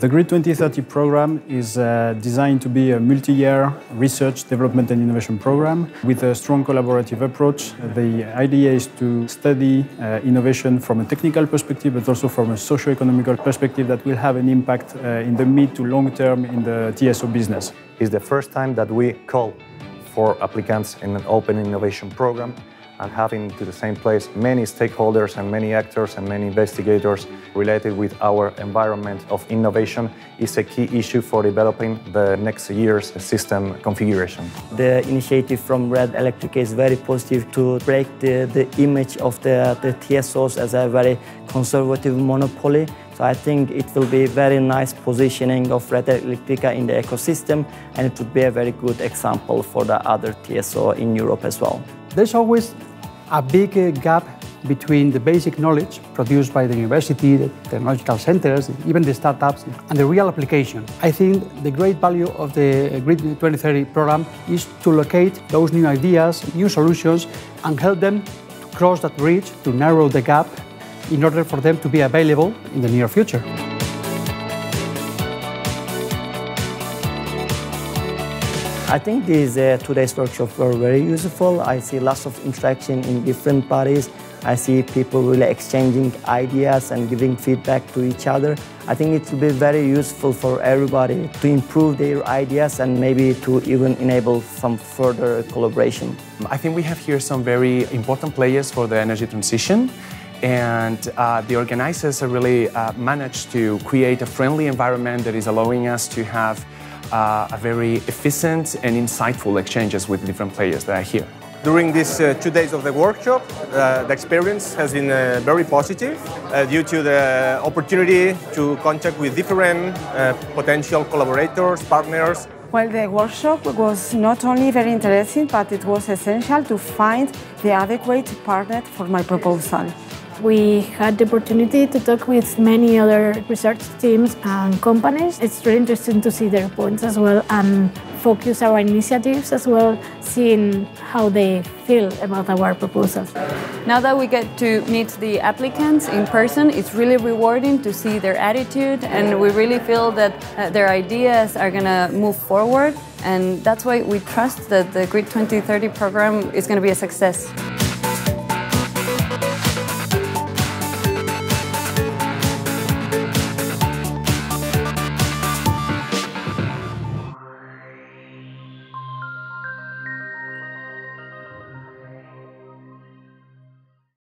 The Grid2030 program is designed to be a multi-year research, development and innovation program with a strong collaborative approach. The idea is to study innovation from a technical perspective, but also from a socio-economical perspective that will have an impact in the mid to long term in the TSO business. It's the first time that we call for applicants in an open innovation program, and having to the same place many stakeholders and many actors and many investigators related with our environment of innovation is a key issue for developing the next year's system configuration. The initiative from Eléctrica is very positive to break the image of the TSOs as a very conservative monopoly. So I think it will be a very nice positioning of Eléctrica in the ecosystem, and it would be a very good example for the other TSO in Europe as well. There's always a big gap between the basic knowledge produced by the university, the technological centers, even the startups, and the real application. I think the great value of the Grid2030 program is to locate those new ideas, new solutions, and help them to cross that bridge, to narrow the gap, in order for them to be available in the near future. I think these today's workshops were very useful. I see lots of interaction in different parties. I see people really exchanging ideas and giving feedback to each other. I think it will be very useful for everybody to improve their ideas and maybe to even enable some further collaboration. I think we have here some very important players for the energy transition. And the organizers have really managed to create a friendly environment that is allowing us to have a very efficient and insightful exchanges with different players that are here. During these 2 days of the workshop, the experience has been very positive due to the opportunity to contact with different potential collaborators, partners. Well, the workshop was not only very interesting, but it was essential to find the adequate partner for my proposal. We had the opportunity to talk with many other research teams and companies. It's really interesting to see their points as well and focus our initiatives as well, seeing how they feel about our proposals. Now that we get to meet the applicants in person, it's really rewarding to see their attitude, and we really feel that their ideas are going to move forward, and that's why we trust that the Grid2030 program is going to be a success.